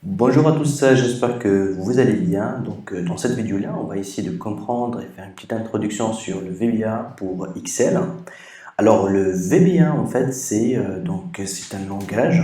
Bonjour à tous, j'espère que vous allez bien. Dans cette vidéo-là, on va essayer de comprendre et faire une petite introduction sur le VBA pour Excel. Alors, le VBA, en fait, c'est un langage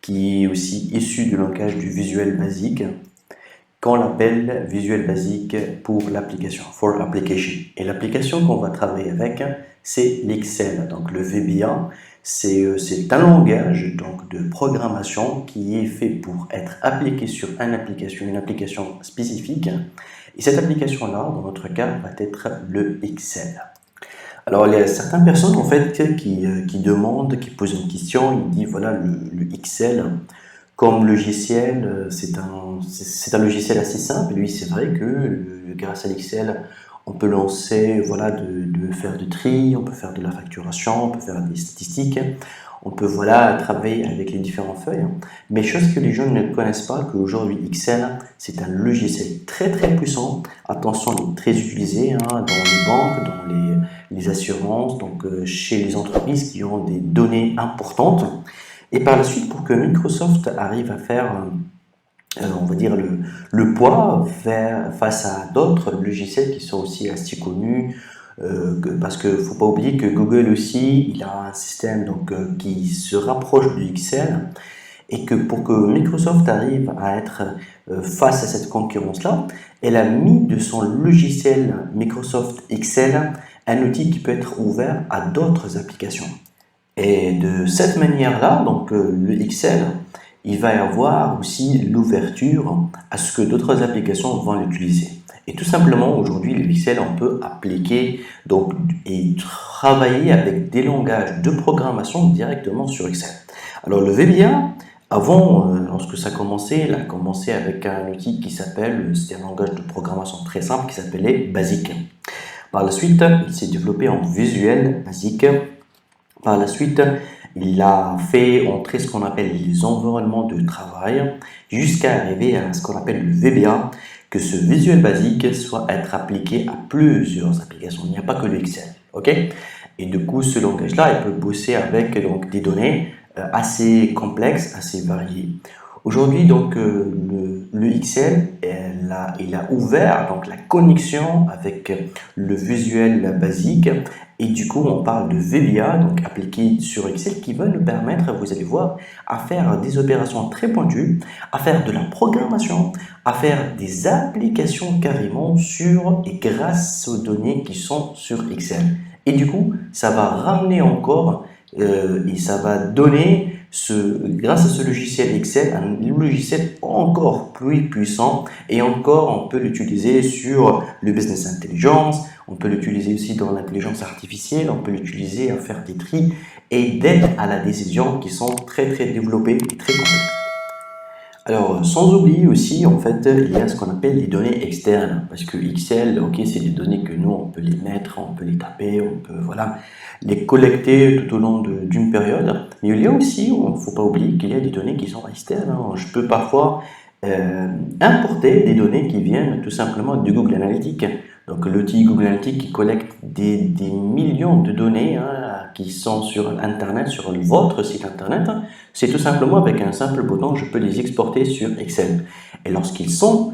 qui est aussi issu du langage du Visual Basic, qu'on l'appelle Visual Basic pour l'application, for application. Et l'application qu'on va travailler avec, c'est l'Excel. Donc, le VBA, c'est un langage de programmation qui est fait pour être appliqué sur une application spécifique. Et cette application-là, dans notre cas, va être le Excel. Alors, il y a certaines personnes en fait qui demandent, qui posent une question, ils disent voilà, le Excel comme logiciel, c'est un logiciel assez simple. Lui, c'est vrai que grâce à l'Excel, on peut lancer, voilà, de faire du tri, on peut faire de la facturation, on peut faire des statistiques, on peut, voilà, travailler avec les différentes feuilles. Mais chose que les gens ne connaissent pas, qu'aujourd'hui Excel, c'est un logiciel très très puissant. Attention, il est très utilisé dans les banques, dans les assurances, chez les entreprises qui ont des données importantes. Et par la suite, pour que Microsoft arrive à faire, on va dire, le poids face à d'autres logiciels qui sont aussi assez connus, parce qu'il ne faut pas oublier que Google aussi, il a un système qui se rapproche du Excel, et que pour que Microsoft arrive à être face à cette concurrence-là, elle a mis de son logiciel Microsoft Excel un outil qui peut être ouvert à d'autres applications. Et de cette manière-là, le Excel, il va y avoir aussi l'ouverture à ce que d'autres applications vont l'utiliser. Et tout simplement, aujourd'hui, le Excel, on peut appliquer et travailler avec des langages de programmation directement sur Excel. Alors le VBA, avant, lorsque ça a commencé, il a commencé avec un outil c'était un langage de programmation très simple qui s'appelait Basic. Par la suite, il s'est développé en Visual Basic. Par la suite, il a fait entrer ce qu'on appelle les environnements de travail jusqu'à arriver à ce qu'on appelle le VBA, que ce Visual Basic soit être appliqué à plusieurs applications. Il n'y a pas que le Excel, ok? Et du coup, ce langage-là, il peut bosser avec des données assez complexes, assez variées. Aujourd'hui, le Excel, il a ouvert la connexion avec le Visual Basic, et du coup, on parle de VBA, donc appliqué sur Excel, qui va nous permettre, vous allez voir, à faire des opérations très pointues, à faire de la programmation, à faire des applications carrément et grâce aux données qui sont sur Excel. Et du coup, ça va ramener encore et ça va donner, grâce à ce logiciel Excel, un logiciel encore plus puissant, et encore on peut l'utiliser sur le business intelligence, on peut l'utiliser aussi dans l'intelligence artificielle, on peut l'utiliser à faire des tris et d'aide à la décision qui sont très très développées et très complexes. Alors, sans oublier aussi, en fait, il y a ce qu'on appelle les données externes, parce que Excel, ok, c'est des données que nous, on peut les mettre, on peut les taper, on peut, voilà, les collecter tout au long d'une période. Mais il y a aussi, il ne faut pas oublier qu'il y a des données qui sont externes. Je peux parfois importer des données qui viennent tout simplement de Google Analytics. Donc, l'outil Google Analytics qui collecte des millions de données qui sont sur Internet, sur votre site Internet. C'est tout simplement avec un simple bouton, je peux les exporter sur Excel. Et lorsqu'ils sont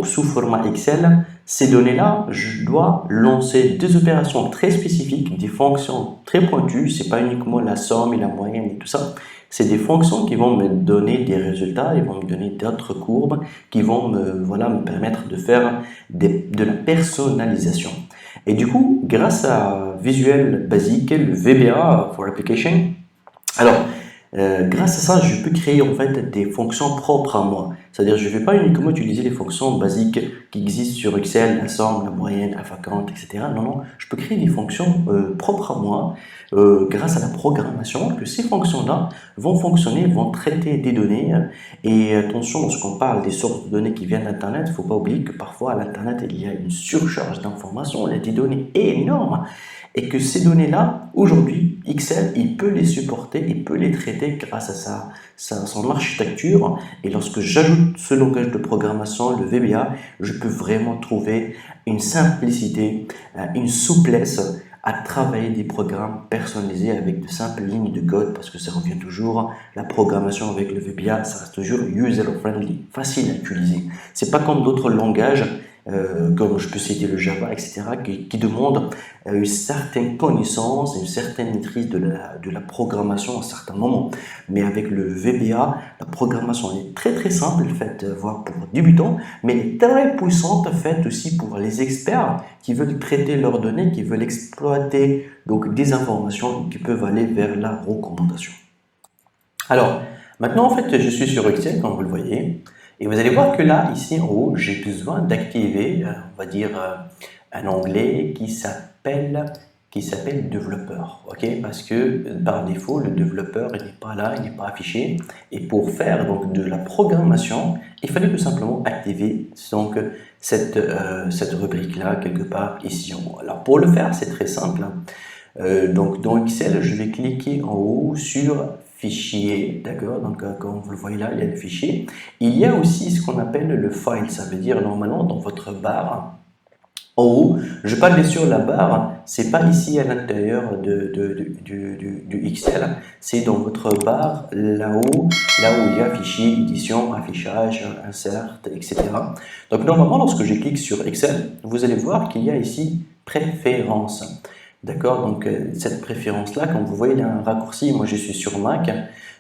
sous format Excel, ces données-là, je dois lancer des opérations très spécifiques, des fonctions très pointues. C'est pas uniquement la somme et la moyenne et tout ça. C'est des fonctions qui vont me donner des résultats, ils vont me donner d'autres courbes qui vont me permettre de faire de la personnalisation. Et du coup, grâce à Visual Basic, le VBA for Application, alors, grâce à ça, je peux créer en fait des fonctions propres à moi. C'est-à-dire, je ne vais pas uniquement utiliser les fonctions basiques qui existent sur Excel, la somme, la moyenne, la vacante, etc. Non, non, je peux créer des fonctions propres à moi grâce à la programmation, que ces fonctions-là vont fonctionner, vont traiter des données. Et attention, lorsqu'on parle des sources de données qui viennent d'Internet, il ne faut pas oublier que parfois à l'Internet, il y a une surcharge d'informations, il y a des données énormes. Et que ces données-là, aujourd'hui, Excel, il peut les supporter, il peut les traiter grâce à son architecture. Et lorsque j'ajoute ce langage de programmation, le VBA, je peux vraiment trouver une simplicité, une souplesse à travailler des programmes personnalisés avec de simples lignes de code, parce que ça revient toujours, la programmation avec le VBA, ça reste toujours user-friendly, facile à utiliser. C'est pas comme d'autres langages, comme je peux citer le Java, etc., qui demandent une certaine connaissance, une certaine maîtrise de la programmation à certains moments. Mais avec le VBA, la programmation est très très simple, faite voire pour débutants, mais elle est très puissante, faite aussi pour les experts qui veulent traiter leurs données, qui veulent exploiter donc des informations qui peuvent aller vers la recommandation. Alors, maintenant en fait, je suis sur Excel, comme vous le voyez. Et vous allez voir que là, ici en haut, j'ai besoin d'activer, on va dire, un onglet qui s'appelle développeur, ok? Parce que par défaut, le développeur il n'est pas là, il n'est pas affiché. Et pour faire donc de la programmation, il fallait tout simplement activer donc cette rubrique-là quelque part ici en haut. Alors pour le faire, c'est très simple. Donc dans Excel, je vais cliquer en haut sur fichier, d'accord, donc comme vous le voyez là, il y a le fichier. Il y a aussi ce qu'on appelle le file, ça veut dire normalement dans votre barre, en haut, je parle bien sûr la barre, c'est pas ici à l'intérieur du Excel, c'est dans votre barre là-haut, là où il y a fichier, édition, affichage, insert, etc. Donc normalement, lorsque je clique sur Excel, vous allez voir qu'il y a ici préférences. D'accord, donc cette préférence-là, comme vous voyez, il y a un raccourci. Moi, je suis sur Mac.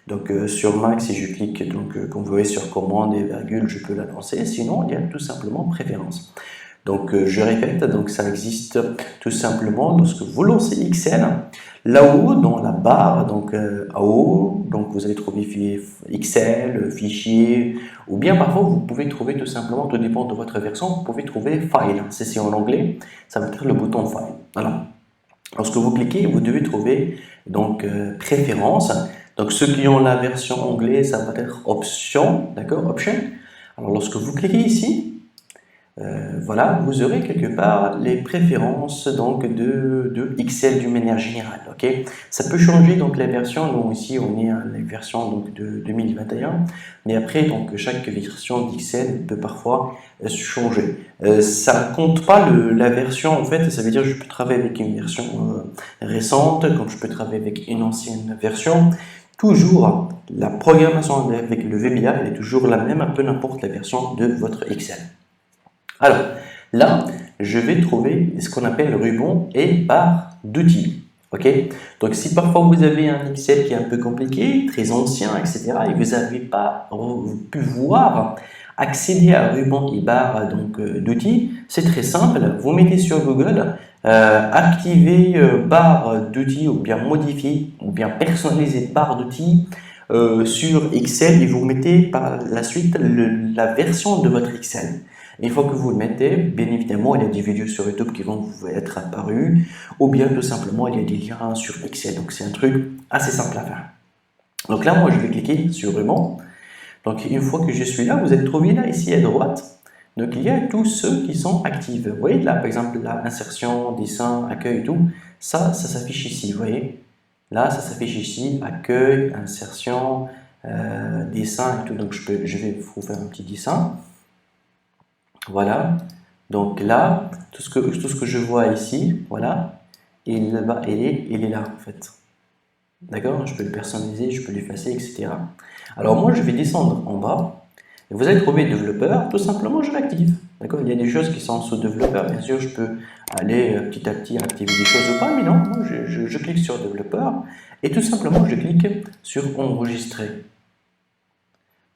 Donc sur Mac, si je clique, donc comme vous voyez sur commande et virgule, je peux la lancer. Sinon, il y a tout simplement préférence. Donc je répète, donc ça existe tout simplement lorsque vous lancez Excel. Là-haut, dans la barre, donc en haut, donc vous allez trouver Excel, fichier, ou bien parfois vous pouvez trouver tout simplement, tout dépend de votre version, vous pouvez trouver File. C'est en anglais, ça veut dire le bouton File. Voilà. Lorsque vous cliquez, vous devez trouver donc préférences. Donc ceux qui ont la version anglaise, ça va être option, d'accord, option. Alors lorsque vous cliquez ici, voilà, vous aurez quelque part les préférences donc de Excel d'une manière générale, ok. Ça peut changer donc la version. Nous ici on est à la version donc de 2021, mais après donc chaque version d'Excel peut parfois changer. Ça compte pas la version en fait, ça veut dire que je peux travailler avec une version récente, comme je peux travailler avec une ancienne version. Toujours la programmation avec le VBA, elle est toujours la même, peu n'importe la version de votre Excel. Alors, là, je vais trouver ce qu'on appelle ruban et barre d'outils. Ok, donc si parfois vous avez un Excel qui est un peu compliqué, très ancien, etc., et vous n'avez pas pu voir accéder à ruban et barre d'outils, c'est très simple. Vous mettez sur Google activer barre d'outils ou bien modifier ou bien personnaliser barre d'outils sur Excel et vous mettez par la suite la version de votre Excel. Une fois que vous le mettez, bien évidemment, il y a des vidéos sur YouTube qui vont vous être apparues, ou bien tout simplement, il y a des liens sur Excel. Donc, c'est un truc assez simple à faire. Donc là, moi, je vais cliquer sur ruban. Donc, une fois que je suis là, vous allez trouver là, ici à droite. Donc, il y a tous ceux qui sont actifs. Vous voyez là, par exemple, la insertion, dessin, accueil et tout. Ça s'affiche ici, vous voyez. Là, ça s'affiche ici, accueil, insertion, dessin et tout. Donc, je vais vous faire un petit dessin. Voilà, donc là, tout ce que je vois ici, voilà, il est là en fait. D'accord, je peux le personnaliser, je peux l'effacer, etc. Alors moi, je vais descendre en bas, et vous allez trouver développeur, tout simplement, je l'active. D'accord, il y a des choses qui sont sous développeur, bien sûr, je peux aller petit à petit activer des choses ou pas, mais non, moi, je clique sur développeur, et tout simplement, je clique sur enregistrer.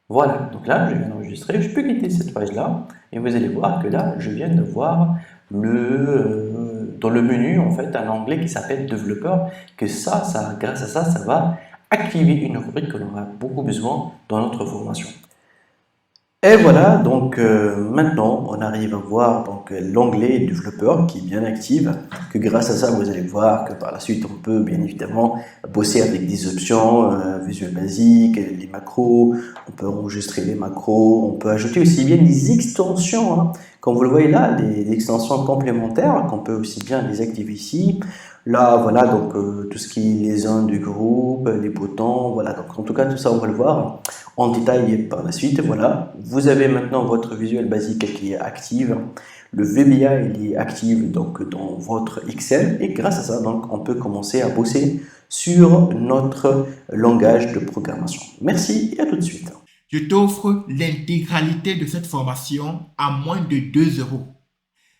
Voilà, donc là, je viens d'enregistrer, je peux quitter cette page-là, et vous allez voir que là, je viens de voir dans le menu, en fait, un onglet qui s'appelle développeur, que grâce à ça, ça va activer une rubrique qu'on aura beaucoup besoin dans notre formation. Et voilà, donc maintenant on arrive à voir l'onglet développeur qui est bien actif, que grâce à ça vous allez voir que par la suite on peut bien évidemment bosser avec des options Visual Basic, les macros, on peut enregistrer les macros, on peut ajouter aussi bien des extensions, hein. Comme vous le voyez là, des extensions complémentaires qu'on peut aussi bien les activer ici. Là, voilà, donc tout ce qui est les zones du groupe, les boutons, voilà. Donc en tout cas, tout ça, on va le voir en détail par la suite. Voilà, vous avez maintenant votre visuel basique qui est active. Le VBA, il est actif donc dans votre Excel et grâce à ça, donc, on peut commencer à bosser sur notre langage de programmation. Merci et à tout de suite. Je t'offre l'intégralité de cette formation à moins de 2 euros.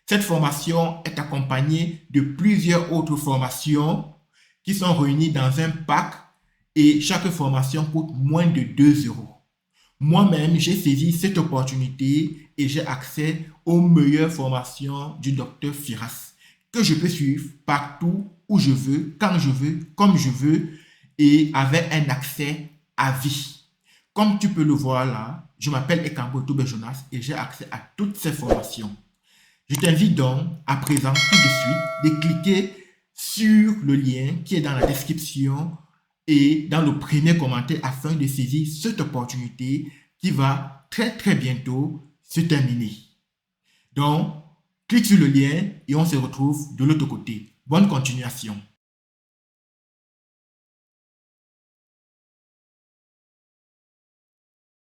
Cette formation est accompagnée de plusieurs autres formations qui sont réunies dans un pack et chaque formation coûte moins de 2 euros. Moi-même, j'ai saisi cette opportunité et j'ai accès aux meilleures formations du docteur Firas que je peux suivre partout où je veux, quand je veux, comme je veux et avec un accès à vie. Comme tu peux le voir là, je m'appelle Ekambo Toubé-Jonas et j'ai accès à toutes ces formations. Je t'invite donc à présent tout de suite de cliquer sur le lien qui est dans la description et dans le premier commentaire afin de saisir cette opportunité qui va très très bientôt se terminer. Donc, clique sur le lien et on se retrouve de l'autre côté. Bonne continuation.